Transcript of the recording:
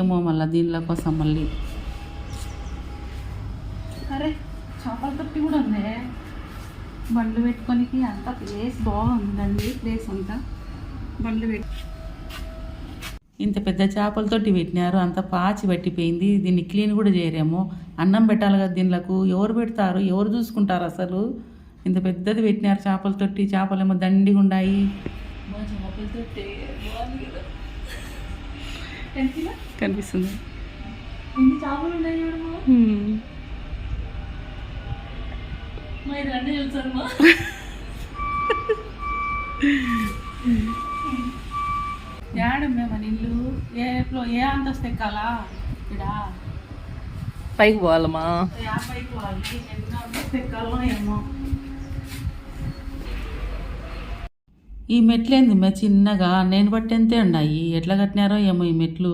ఏమో మళ్ళీ దీనిలో కోసం మళ్ళీ. అరే చేపల తొట్టి కూడా ఉంది, బండ్లు పెట్టుకోనికి అంతా ప్లేస్ బాగుందండి. ప్లేస్ అంతా బండ్లు పెట్టి ఇంత పెద్ద చేపలతోటి పెట్టినారు, అంత పాచి పట్టిపోయింది. దీన్ని క్లీన్ కూడా చేయరేమో. అన్నం పెట్టాలి కదా దీనిలకు, ఎవరు పెడతారు, ఎవరు చూసుకుంటారు అసలు? ఇంత పెద్దది పెట్టినారు చేపలతోటి. చేపలేమో దండిగా ఉన్నాయి. కనిపిస్తుంది. ఎన్ని చేపలు ఉన్నాయి చూడమ్మా. మరి అన్నీ చూసారమ్మా. ఏడమ్మే మన ఇల్లు ఏ అంతస్తు ఎక్కాలా? ఇక్కడ పైకి పోవాలమ్మా. పైకి పోవాలి. ఎన్నో అంతస్తు ఎక్కాలో ఏమో. ఈ మెట్లు ఏంది మే చిన్నగా, నేను బట్టి ఎంతే ఉన్నాయి. ఎట్లా కట్టినారో ఏమో ఈ మెట్లు.